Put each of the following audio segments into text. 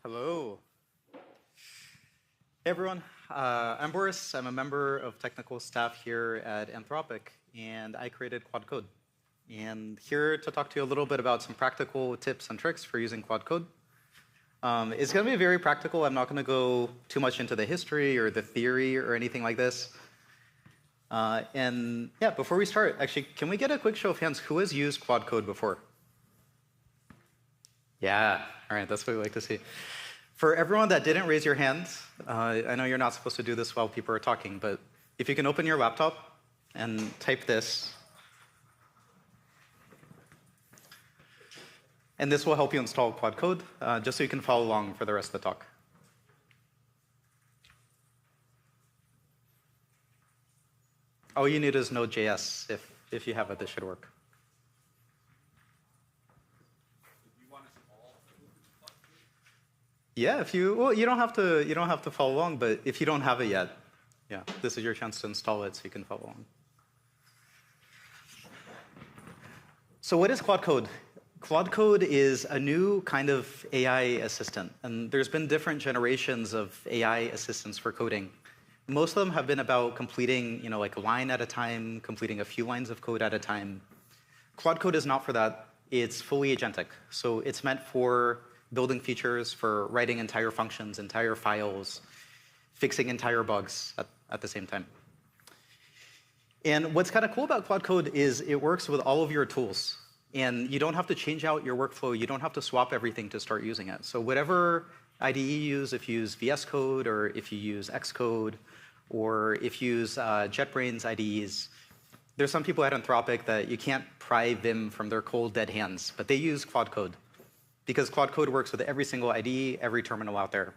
Hello. Hey, everyone. I'm Boris. I'm a member of technical staff here at Anthropic, and I created Quad Code. And here to talk to you a little bit about some practical tips and tricks for using Quad Code. It's going to be very practical. I'm not going to go too much into the history or the theory or anything like this. And yeah, before we start, actually, can we get a quick show of hands? Who has used Quad Code before? Yeah, all right, that's what we like to see. For everyone that didn't raise your hand, I know you're not supposed to do this while people are talking, but if you can open your laptop and type this, and this will help you install Quad Code, just so you can follow along for the rest of the talk. All you need is Node.js. If you have it, this should work. Yeah, if you well, you don't have to follow along, but if you don't have it yet, yeah, this is your chance to install it so you can follow along. So what is Claude Code? Claude Code is a new kind of AI assistant, and there's been different generations of AI assistants for coding. Most of them have been about completing, like a line at a time, completing a few lines of code at a time. Claude Code is not for that. It's fully agentic. So it's meant for building features, for writing entire functions, entire files, fixing entire bugs at the same time. And what's kind of cool about Claude Code is it works with all of your tools. And you don't have to change out your workflow. You don't have to swap everything to start using it. So whatever IDE you use, if you use VS Code, or if you use Xcode, or if you use JetBrains IDEs, there's some people at Anthropic that you can't pry Vim from their cold, dead hands, but they use Claude Code. Because Claude Code works with every single IDE, every terminal out there.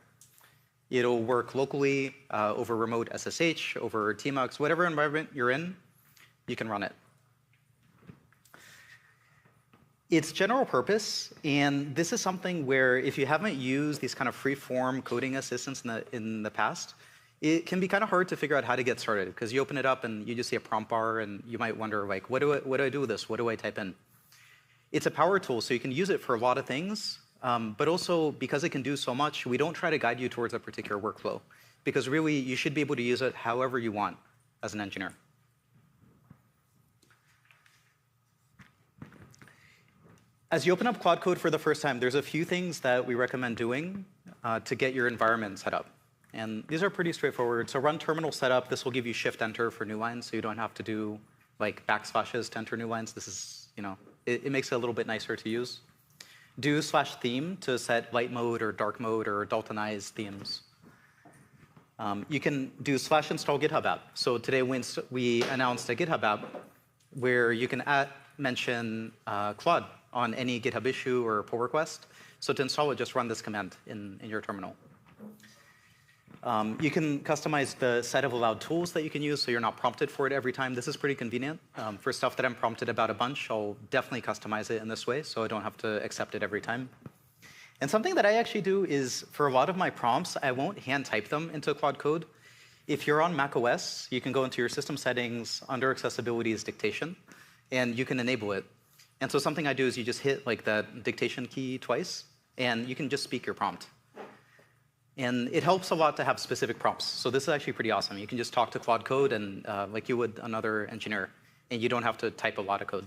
It'll work locally over remote SSH, over tmux, whatever environment you're in, you can run it. It's general purpose, and this is something where if you haven't used these kind of free-form coding assistants in the past, it can be kind of hard to figure out how to get started, because you open it up and you just see a prompt bar, and you might wonder, like, what do I do with this? What do I type in? It's a power tool, so you can use it for a lot of things, but also because it can do so much, we don't try to guide you towards a particular workflow, because really, you should be able to use it however you want as an engineer. As you open up Claude Code for the first time, there's a few things that we recommend doing to get your environment set up. And these are pretty straightforward. So run terminal setup. This will give you Shift-Enter for new lines, so you don't have to do like backslashes to enter new lines. This is, it makes it a little bit nicer to use. Do /theme to set light mode or dark mode or Daltonize themes. You can do /install GitHub app. So today we announced a GitHub app where you can mention Claude on any GitHub issue or pull request. So to install it, just run this command in your terminal. You can customize the set of allowed tools that you can use so you're not prompted for it every time. This is pretty convenient. For stuff that I'm prompted about a bunch, I'll definitely customize it in this way so I don't have to accept it every time. And something that I actually do is for a lot of my prompts, I won't hand type them into Claude Code. If you're on macOS, you can go into your system settings, under accessibility is dictation, and you can enable it. And so something I do is you just hit like that dictation key twice, and you can just speak your prompt. And it helps a lot to have specific prompts. So this is actually pretty awesome. You can just talk to Claude Code and like you would another engineer, and you don't have to type a lot of code.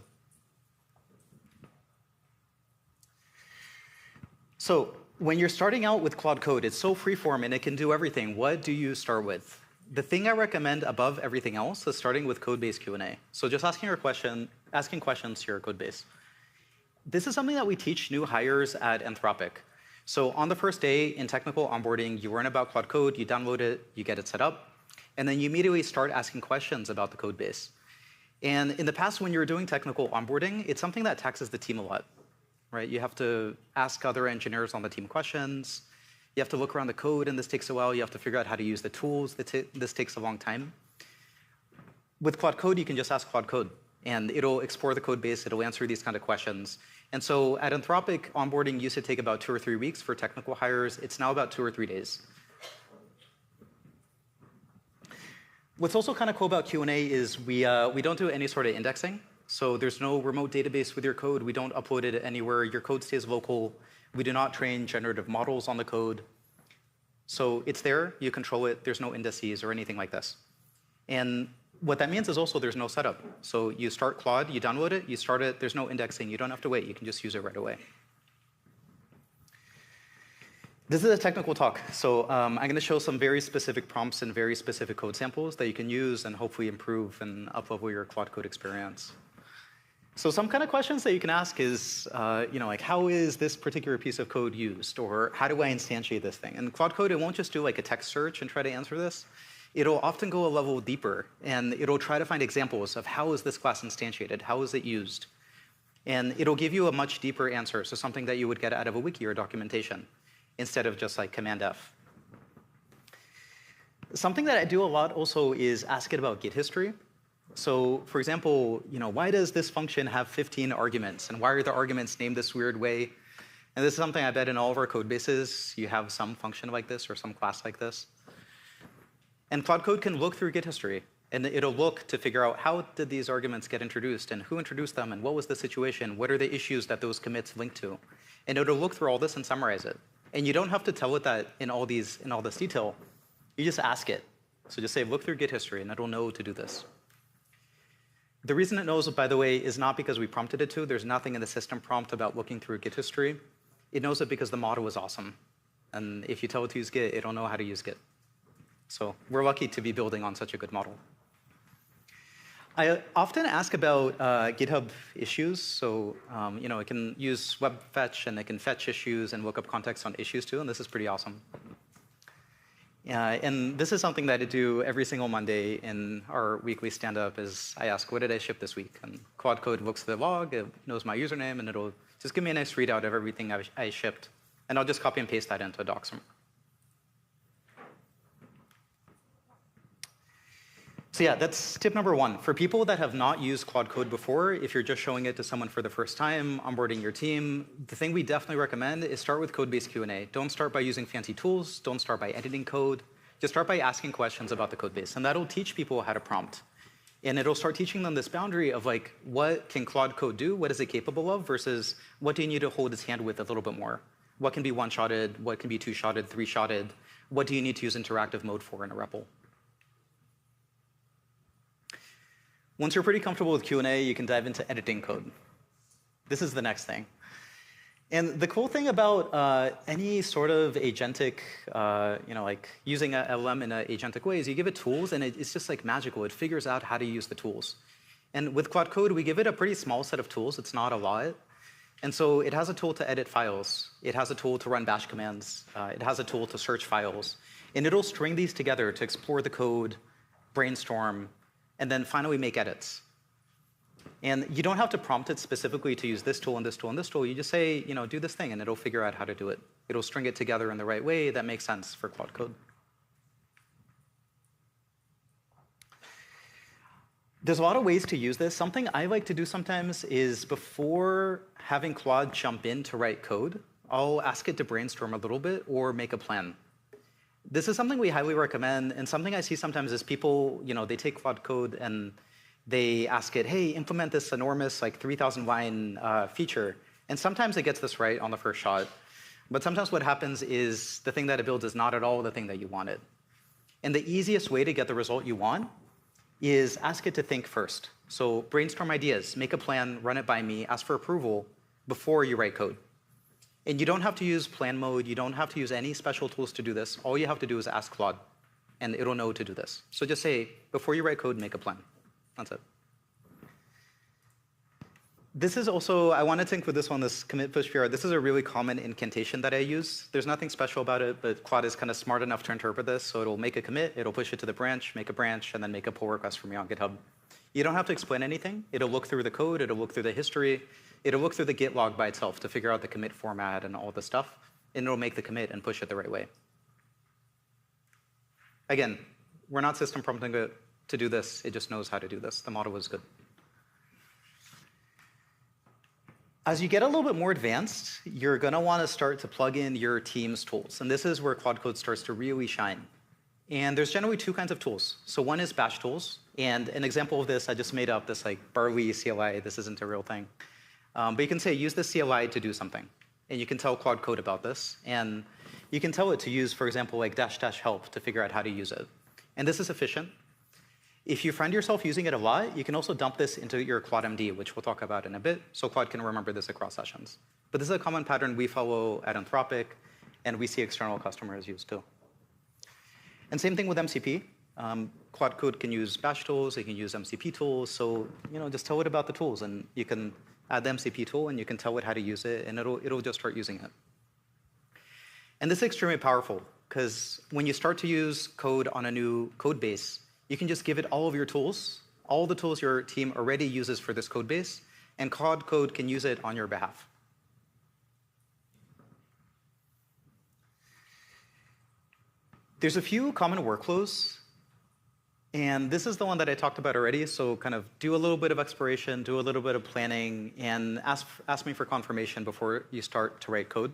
So when you're starting out with Claude Code, it's so freeform and it can do everything. What do you start with? The thing I recommend above everything else is starting with code-based Q&A. So just asking questions to your code base. This is something that we teach new hires at Anthropic. So on the first day in technical onboarding, you learn about Claude Code, you download it, you get it set up, and then you immediately start asking questions about the code base. And in the past, when you were doing technical onboarding, it's something that taxes the team a lot, right? You have to ask other engineers on the team questions. You have to look around the code, and this takes a while. You have to figure out how to use the tools. This takes a long time. With Claude Code, you can just ask Claude Code, and it'll explore the code base. It'll answer these kind of questions. And so at Anthropic, onboarding used to take about 2 or 3 weeks for technical hires. It's now about 2 or 3 days. What's also kind of cool about Q&A is we don't do any sort of indexing. So there's no remote database with your code. We don't upload it anywhere. Your code stays local. We do not train generative models on the code. So it's there, you control it, there's no indices or anything like this. And what that means is also there's no setup. So you start Claude, you download it, you start it, there's no indexing, you don't have to wait, you can just use it right away. This is a technical talk, so I'm going to show some very specific prompts and very specific code samples that you can use and hopefully improve and up-level your Claude Code experience. So some kind of questions that you can ask is, like how is this particular piece of code used, or how do I instantiate this thing? And Claude Code, it won't just do like a text search and try to answer this. It'll often go a level deeper, and it'll try to find examples of how is this class instantiated, how is it used, and it'll give you a much deeper answer, so something that you would get out of a wiki or documentation, instead of just like Command F. Something that I do a lot also is ask it about Git history. So for example, why does this function have 15 arguments? And why are the arguments named this weird way? And this is something I bet in all of our code bases, you have some function like this or some class like this. And Claude Code can look through Git history. And it'll look to figure out how did these arguments get introduced, and who introduced them, and what was the situation? What are the issues that those commits link to? And it'll look through all this and summarize it. And you don't have to tell it that in all this detail. You just ask it. So just say, look through Git history, and it'll know to do this. The reason it knows, by the way, is not because we prompted it to. There's nothing in the system prompt about looking through Git history. It knows it because the model is awesome. And if you tell it to use Git, it'll know how to use Git. So we're lucky to be building on such a good model. I often ask about GitHub issues. So it can use web fetch, and it can fetch issues and look up context on issues too, and this is pretty awesome. And this is something that I do every single Monday in our weekly stand-up is I ask, what did I ship this week? And Claude Code looks at the log, it knows my username, and it'll just give me a nice readout of everything I shipped. And I'll just copy and paste that into a doc somewhere. So yeah, that's tip number one. For people that have not used Claude Code before, if you're just showing it to someone for the first time, onboarding your team, the thing we definitely recommend is start with code-based Q&A. Don't start by using fancy tools. Don't start by editing code. Just start by asking questions about the code base. And that'll teach people how to prompt. And it'll start teaching them this boundary of like, what can Claude Code do? What is it capable of? Versus what do you need to hold its hand with a little bit more? What can be one-shotted? What can be two-shotted, three-shotted? What do you need to use interactive mode for in a REPL? Once you're pretty comfortable with Q&A, you can dive into editing code. This is the next thing. And the cool thing about any sort of agentic, like using a LM in an agentic way is you give it tools, and it's just like magical. It figures out how to use the tools. And with Claude Code, we give it a pretty small set of tools. It's not a lot. And so it has a tool to edit files. It has a tool to run bash commands. It has a tool to search files. And it'll string these together to explore the code, brainstorm, and then finally make edits. And you don't have to prompt it specifically to use this tool and this tool and this tool. You just say, do this thing, and it'll figure out how to do it. It'll string it together in the right way that makes sense for Claude Code. There's a lot of ways to use this. Something I like to do sometimes is before having Claude jump in to write code, I'll ask it to brainstorm a little bit or make a plan. This is something we highly recommend, and something I see sometimes is people, they take Claude Code and they ask it, hey, implement this enormous, like 3,000 line feature. And sometimes it gets this right on the first shot. But sometimes what happens is the thing that it builds is not at all the thing that you wanted. And the easiest way to get the result you want is ask it to think first. So brainstorm ideas, make a plan, run it by me, ask for approval before you write code. And you don't have to use plan mode. You don't have to use any special tools to do this. All you have to do is ask Claude, and it'll know to do this. So just say, before you write code, make a plan. That's it. This is also, I wanted to include this one, this commit push PR. This is a really common incantation that I use. There's nothing special about it, but Claude is kind of smart enough to interpret this. So it'll make a commit, it'll push it to the branch, make a branch, and then make a pull request for me on GitHub. You don't have to explain anything. It'll look through the code. It'll look through the history. It'll look through the Git log by itself to figure out the commit format and all the stuff. And it'll make the commit and push it the right way. Again, we're not system prompting it to do this. It just knows how to do this. The model is good. As you get a little bit more advanced, you're going to want to start to plug in your team's tools. And this is where Claude Code starts to really shine. And there's generally two kinds of tools. So one is bash tools. And an example of this, I just made up this like Barley CLI. This isn't a real thing. But you can say, use the CLI to do something. and you can tell Claude Code about this. And you can tell it to use, for example, like -- help to figure out how to use it. And this is efficient. If you find yourself using it a lot, you can also dump this into your Claude MD, which we'll talk about in a bit, so Claude can remember this across sessions. But this is a common pattern we follow at Anthropic, and we see external customers use too. And same thing with MCP. Claude Code can use bash tools, it can use MCP tools, so just tell it about the tools, and you can add the MCP tool, and you can tell it how to use it, and it'll just start using it. And this is extremely powerful, because when you start to use code on a new code base, you can just give it all of your tools, all the tools your team already uses for this code base, and Claude Code can use it on your behalf. There's a few common workflows, and this is the one that I talked about already, so kind of do a little bit of exploration, do a little bit of planning, and ask me for confirmation before you start to write code.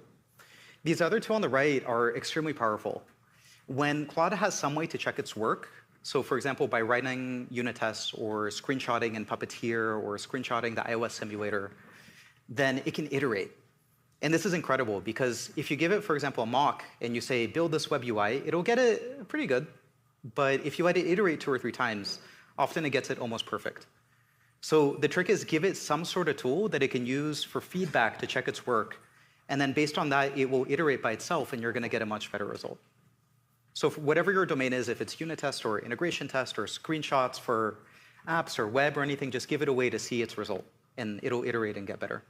These other two on the right are extremely powerful. When Claude has some way to check its work, so for example, by writing unit tests or screenshotting in Puppeteer or screenshotting the iOS simulator, then it can iterate. And this is incredible because if you give it, for example, a mock and you say, build this web UI, it'll get it pretty good. But if you let it iterate 2 or 3 times, often it gets it almost perfect. So the trick is give it some sort of tool that it can use for feedback to check its work. And then based on that, it will iterate by itself, and you're going to get a much better result. So for whatever your domain is, if it's unit test or integration test or screenshots for apps or web or anything, just give it a way to see its result, and it'll iterate and get better.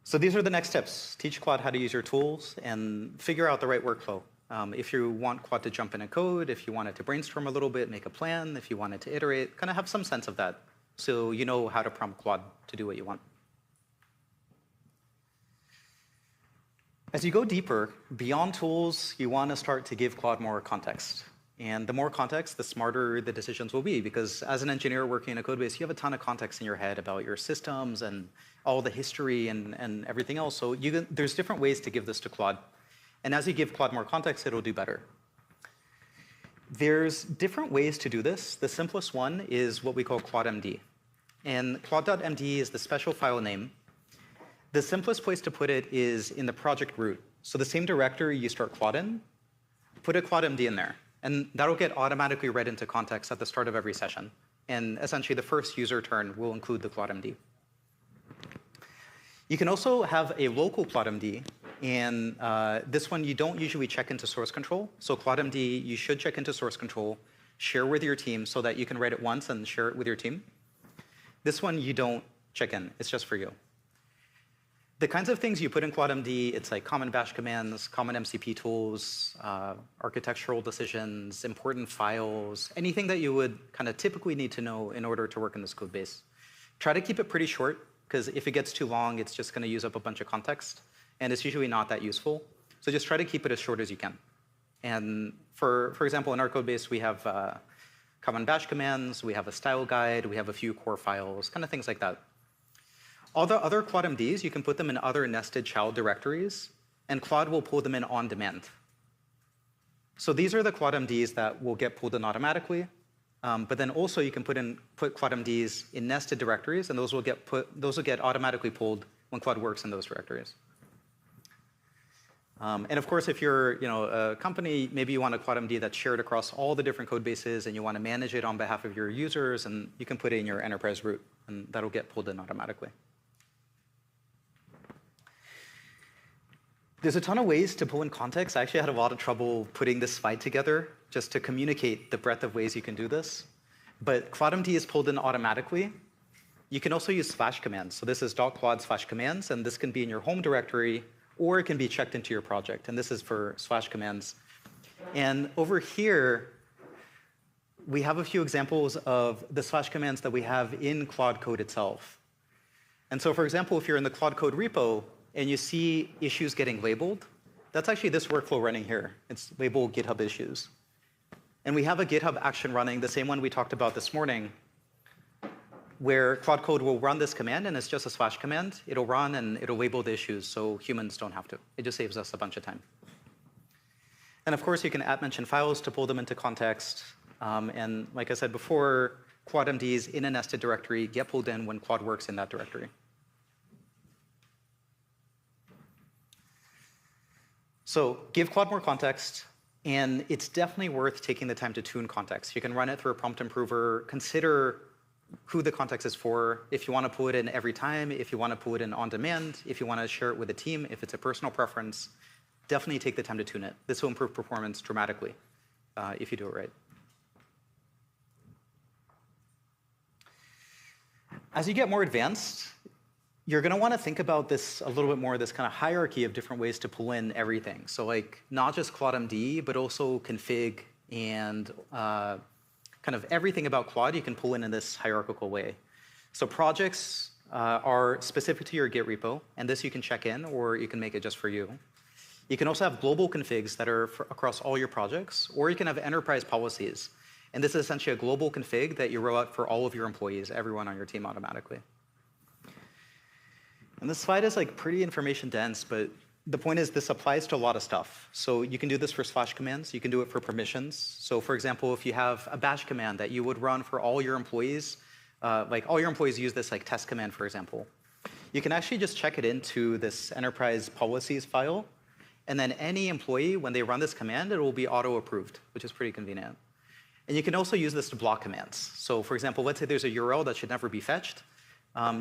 So these are the next steps. Teach Claude how to use your tools and figure out the right workflow. If you want Claude to jump in a code, if you want it to brainstorm a little bit, make a plan, if you want it to iterate, kind of have some sense of that so you know how to prompt Claude to do what you want. As you go deeper, beyond tools, you want to start to give Claude more context. And the more context, the smarter the decisions will be, because as an engineer working in a code base, you have a ton of context in your head about your systems and all the history and everything else. So there's different ways to give this to Claude. And as you give Claude more context, it'll do better. There's different ways to do this. The simplest one is what we call Claude MD. And Claude.md is the special file name. The simplest place to put it is in the project root. So the same directory you start Claude in, put a Claude MD in there. And that'll get automatically read into context at the start of every session. And essentially, the first user turn will include the Claude MD. You can also have a local Claude MD. And this one, you don't usually check into source control. So Claude MD, you should check into source control, share with your team so that you can write it once and share it with your team. This one, you don't check in. It's just for you. The kinds of things you put in Claude MD, it's like common bash commands, common MCP tools, architectural decisions, important files, anything that you would kind of typically need to know in order to work in this code base. Try to keep it pretty short, because if it gets too long, it's just going to use up a bunch of context, and it's usually not that useful. So just try to keep it as short as you can. And for example, in our code base, we have common bash commands, we have a style guide, we have a few core files, kind of things like that. All the other Claude MDs, you can put them in other nested child directories, and Claude will pull them in on demand. So these are the Claude MDs that will get pulled in automatically. But then also you can put Claude MDs in nested directories, and those will get automatically pulled when Claude works in those directories. And of course, if you're a company, maybe you want a Claude MD that's shared across all the different code bases, and you want to manage it on behalf of your users, and you can put it in your enterprise root, and that'll get pulled in automatically. There's a ton of ways to pull in context. I actually had a lot of trouble putting this slide together just to communicate the breadth of ways you can do this. But ClaudMD is pulled in automatically. You can also use slash commands. So this is .claude/commands, and this can be in your home directory, or it can be checked into your project. And this is for slash commands. And over here, we have a few examples of the slash commands that we have in Claude Code itself. And so for example, if you're in the Claude Code repo, and you see issues getting labeled, that's actually this workflow running here. It's labeled GitHub issues. And we have a GitHub action running, the same one we talked about this morning, where Claude Code will run this command, and it's just a slash command. It'll run, and it'll label the issues, so humans don't have to. It just saves us a bunch of time. And of course, you can @mention files to pull them into context. And like I said before, Claude MDs in a nested directory get pulled in when Claude works in that directory. So give Claude more context, and it's definitely worth taking the time to tune context. You can run it through a prompt improver, consider who the context is for, if you want to pull it in every time, if you want to pull it in on demand, if you want to share it with a team, if it's a personal preference, definitely take the time to tune it. This will improve performance dramatically if you do it right. As you get more advanced, you're going to want to think about this a little bit more, this kind of hierarchy of different ways to pull in everything. So like not just Claude MD, but also config and kind of everything about Claude you can pull in this hierarchical way. So projects are specific to your Git repo, and this you can check in, or you can make it just for you. You can also have global configs that are across all your projects, or you can have enterprise policies. And this is essentially a global config that you roll out for all of your employees, everyone on your team automatically. And this slide is like pretty information dense, but the point is this applies to a lot of stuff. So you can do this for slash commands. You can do it for permissions. So for example, if you have a bash command that you would run for all your employees, like all your employees use this like test command, for example, you can actually just check it into this enterprise policies file. And then any employee, when they run this command, it will be auto-approved, which is pretty convenient. And you can also use this to block commands. So for example, let's say there's a URL that should never be fetched.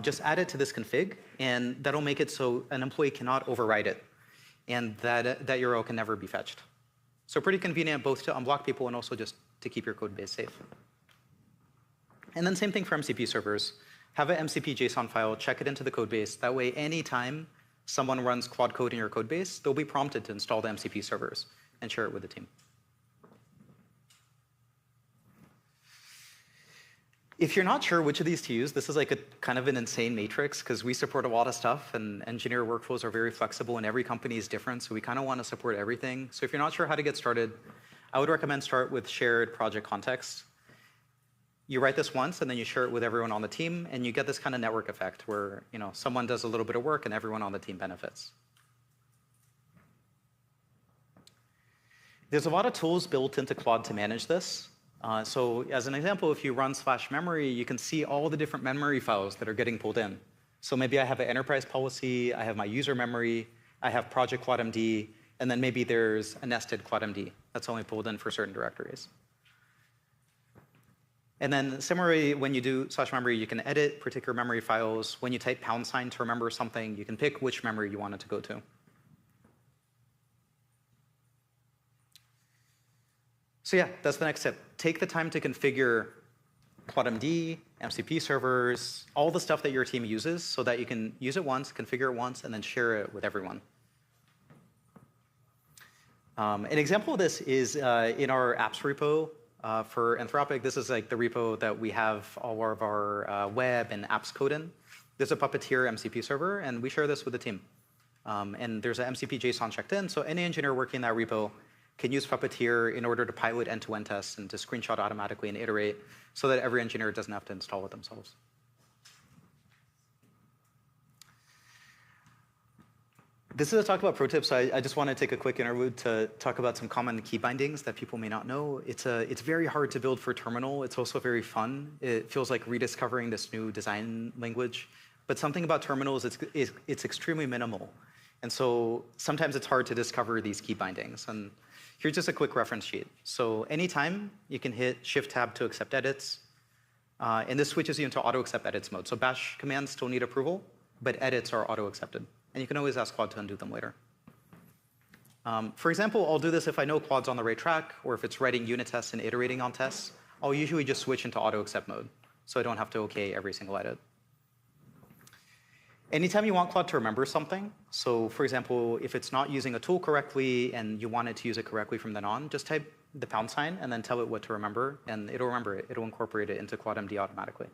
Just add it to this config, and that'll make it so an employee cannot override it, and that URL can never be fetched. So pretty convenient both to unblock people and also just to keep your code base safe. And then same thing for MCP servers. Have an MCP JSON file, check it into the code base. That way, anytime someone runs Claude code in your code base, they'll be prompted to install the MCP servers and share it with the team. If you're not sure which of these to use, this is like a kind of an insane matrix because we support a lot of stuff and engineer workflows are very flexible and every company is different. So we kind of want to support everything. So if you're not sure how to get started, I would recommend start with shared project context. You write this once and then you share it with everyone on the team and you get this kind of network effect where someone does a little bit of work and everyone on the team benefits. There's a lot of tools built into Claude to manage this. So as an example, if you run /memory, you can see all the different memory files that are getting pulled in. So maybe I have an enterprise policy, I have my user memory, I have project Claude MD, and then maybe there's a nested Claude MD that's only pulled in for certain directories. And then similarly, when you do /memory, you can edit particular memory files. When you type # to remember something, you can pick which memory you want it to go to. So yeah, that's the next step. Take the time to configure Claude MD, MCP servers, all the stuff that your team uses so that you can use it once, configure it once, and then share it with everyone. An example of this is in our apps repo for Anthropic. This is like the repo that we have all of our web and apps code in. There's a Puppeteer MCP server, and we share this with the team. And there's an MCP JSON checked in, so any engineer working in that repo can use Puppeteer in order to pilot end-to-end tests and to screenshot automatically and iterate so that every engineer doesn't have to install it themselves. This is a talk about pro tips, so I just want to take a quick interlude to talk about some common key bindings that people may not know. It's very hard to build for terminal. It's also very fun. It feels like rediscovering this new design language. But something about terminals, it's extremely minimal. And so sometimes it's hard to discover these key bindings. And here's just a quick reference sheet. So anytime you can hit Shift-Tab to accept edits. And this switches you into auto-accept edits mode. So bash commands still need approval, but edits are auto-accepted. And you can always ask Claude to undo them later. For example, I'll do this if I know Claude's on the right track, or if it's writing unit tests and iterating on tests. I'll usually just switch into auto-accept mode, so I don't have to OK every single edit. Anytime you want Claude to remember something, so for example, if it's not using a tool correctly and you want it to use it correctly from then on, just type the # and then tell it what to remember, and it'll remember it. It'll incorporate it into Claude MD automatically.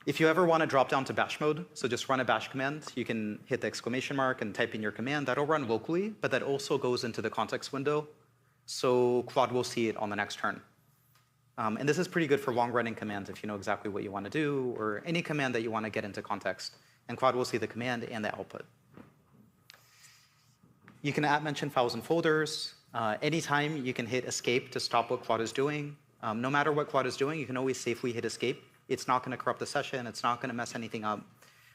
If you ever want to drop down to bash mode, so just run a bash command, you can hit the exclamation mark and type in your command. That'll run locally, but that also goes into the context window, so Claude will see it on the next turn. And this is pretty good for long-running commands if you know exactly what you want to do, or any command that you want to get into context. And Claude will see the command and the output. You can @mention files and folders. Anytime you can hit escape to stop what Claude is doing. No matter what Claude is doing, you can always safely hit escape. It's not going to corrupt the session. It's not going to mess anything up.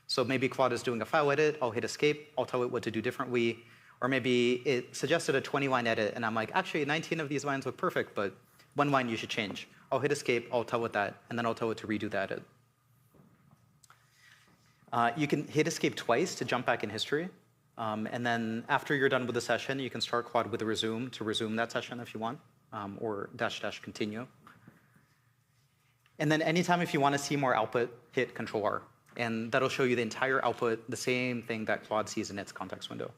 So maybe Claude is doing a file edit. I'll hit escape. I'll tell it what to do differently. Or maybe it suggested a 20-line edit, and I'm like, actually, 19 of these lines look perfect, but one line you should change. I'll hit escape. I'll tell it that, and then I'll tell it to redo the edit. You can hit escape twice to jump back in history. And then after you're done with the session, you can start Claude with a resume to resume that session if you want, or -- continue. And then anytime if you want to see more output, hit Control-R. And that'll show you the entire output, the same thing that Claude sees in its context window.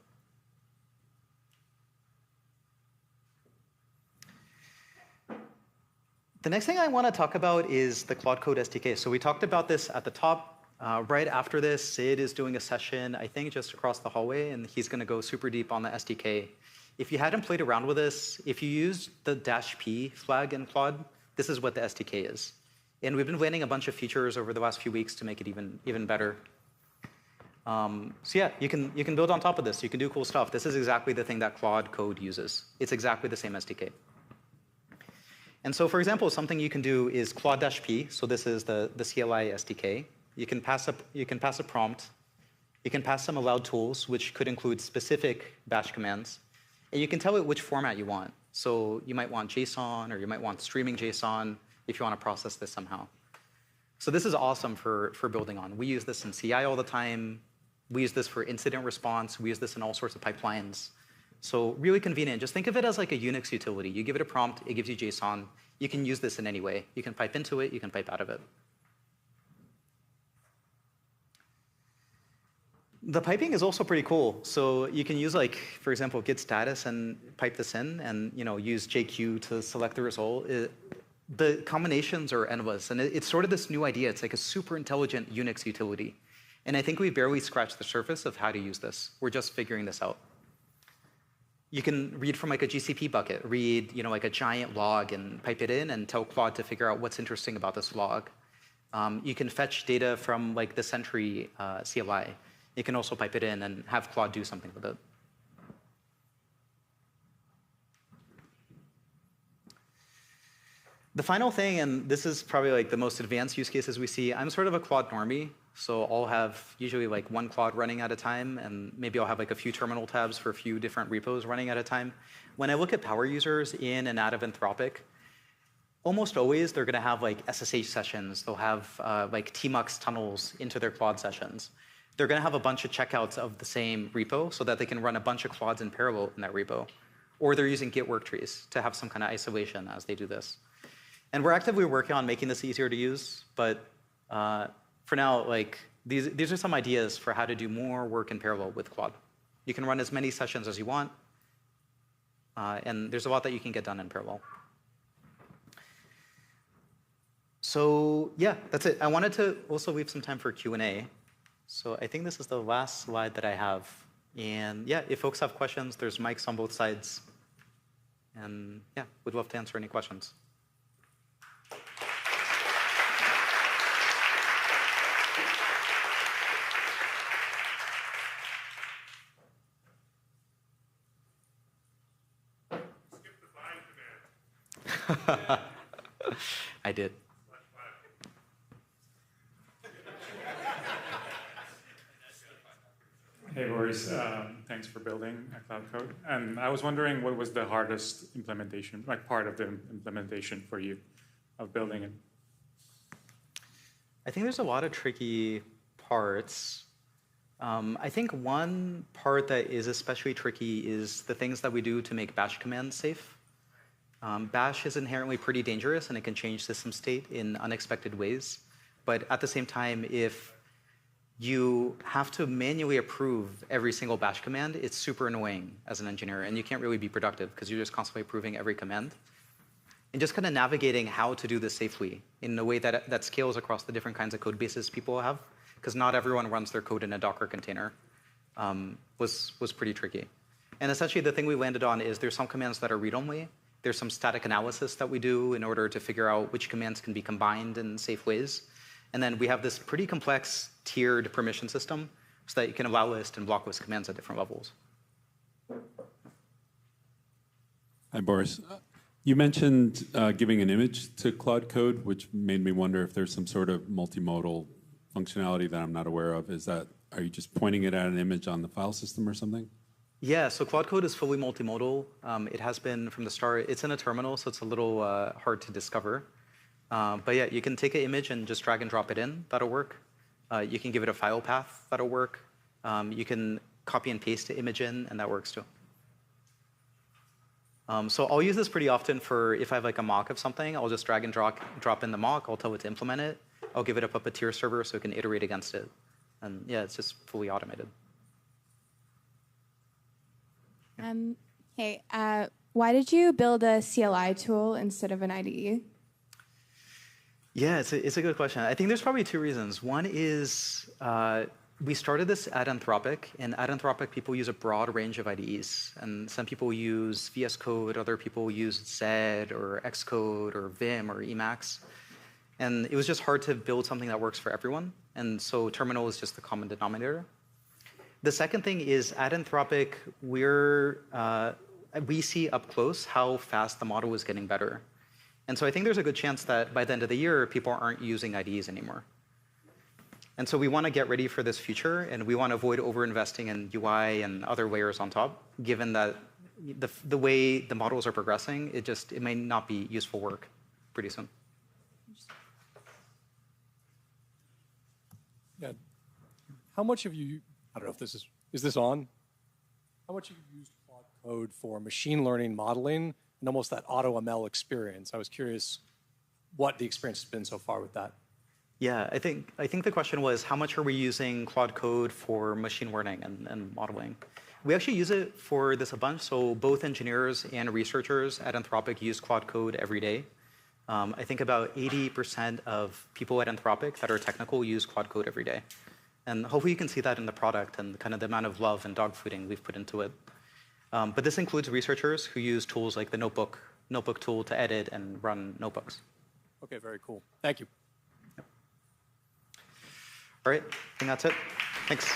The next thing I want to talk about is the Claude Code SDK. So we talked about this at the top. Right after this, Sid is doing a session, I think just across the hallway, and he's going to go super deep on the SDK. If you hadn't played around with this, if you used the -p flag in Claude, this is what the SDK is. And we've been landing a bunch of features over the last few weeks to make it even better. So yeah, you can build on top of this. You can do cool stuff. This is exactly the thing that Claude Code uses. It's exactly the same SDK. And so, for example, something you can do is Claude-P. So this is the CLI SDK. You can pass a prompt. You can pass some allowed tools, which could include specific bash commands. And you can tell it which format you want. So you might want JSON, or you might want streaming JSON if you want to process this somehow. So this is awesome for building on. We use this in CI all the time. We use this for incident response. We use this in all sorts of pipelines. So really convenient. Just think of it as like a Unix utility. You give it a prompt, it gives you JSON. You can use this in any way. You can pipe into it, you can pipe out of it. The piping is also pretty cool. So you can use, like, for example, git status and pipe this in, and use JQ to select the result. The combinations are endless, and it's sort of this new idea. It's like a super intelligent Unix utility. And I think we barely scratched the surface of how to use this. We're just figuring this out. You can read from like a GCP bucket, read like a giant log and pipe it in and tell Claude to figure out what's interesting about this log. You can fetch data from like the Sentry CLI. You can also pipe it in and have Claude do something with it. The final thing, and this is probably like the most advanced use cases we see, I'm sort of a Claude normie. So I'll have usually like one Claude running at a time, and maybe I'll have like a few terminal tabs for a few different repos running at a time. When I look at power users in and out of Anthropic, almost always they're going to have like SSH sessions. They'll have like tmux tunnels into their Claude sessions. They're going to have a bunch of checkouts of the same repo so that they can run a bunch of Claudes in parallel in that repo. Or they're using Git work trees to have some kind of isolation as they do this. And we're actively working on making this easier to use, but for now, like these are some ideas for how to do more work in parallel with Claude. You can run as many sessions as you want, and there's a lot that you can get done in parallel. So yeah, that's it. I wanted to also leave some time for Q&A. So I think this is the last slide that I have. And yeah, if folks have questions, there's mics on both sides. And yeah, we'd love to answer any questions. I did. Hey, Boris. Thanks for building a Cloud Code. And I was wondering what was the hardest implementation, like part of the implementation for you of building it? I think there's a lot of tricky parts. I think one part that is especially tricky is the things that we do to make bash commands safe. Bash is inherently pretty dangerous, and it can change system state in unexpected ways. But at the same time, if you have to manually approve every single bash command, it's super annoying as an engineer, and you can't really be productive because you're just constantly approving every command. And just kind of navigating how to do this safely in a way that scales across the different kinds of code bases people have, because not everyone runs their code in a Docker container, was pretty tricky. And essentially, the thing we landed on is there's some commands that are read-only. There's some static analysis that we do in order to figure out which commands can be combined in safe ways. And then we have this pretty complex tiered permission system so that you can allow list and block list commands at different levels. Hi, Boris. You mentioned giving an image to Claude Code, which made me wonder if there's some sort of multimodal functionality that I'm not aware of. Are you just pointing it at an image on the file system or something? Yeah, so Claude Code is fully multimodal. It has been from the start. It's in a terminal, so it's a little hard to discover. But yeah, you can take an image and just drag and drop it in. That'll work. You can give it a file path. That'll work. You can copy and paste the image in, and that works too. So I'll use this pretty often for if I have like a mock of something, I'll just drag and drop in the mock. I'll tell it to implement it. I'll give it a Puppeteer server so it can iterate against it. And yeah, it's just fully automated. Hey, why did you build a CLI tool instead of an IDE? Yeah, it's a good question. I think there's probably two reasons. One is we started this at Anthropic, and at Anthropic, people use a broad range of IDEs. And some people use VS Code, other people use Zed or Xcode or Vim or Emacs. And it was just hard to build something that works for everyone. And so terminal is just the common denominator. The second thing is at Anthropic, we see up close how fast the model is getting better. And so I think there's a good chance that by the end of the year, people aren't using IDEs anymore. And so we want to get ready for this future, and we want to avoid over-investing in UI and other layers on top, given that the way the models are progressing, it may not be useful work pretty soon. Yeah. How much have you, I don't know if this is this on? How much have you used Claude Code for machine learning modeling and almost that AutoML experience? I was curious what the experience has been so far with that. Yeah, I think the question was, how much are we using Claude Code for machine learning and modeling? We actually use it for this a bunch. So both engineers and researchers at Anthropic use Claude Code every day. I think about 80% of people at Anthropic that are technical use Claude Code every day. And hopefully you can see that in the product and kind of the amount of love and dogfooding we've put into it. But this includes researchers who use tools like the notebook tool to edit and run notebooks. Okay, very cool. Thank you. All right, I think that's it. Thanks.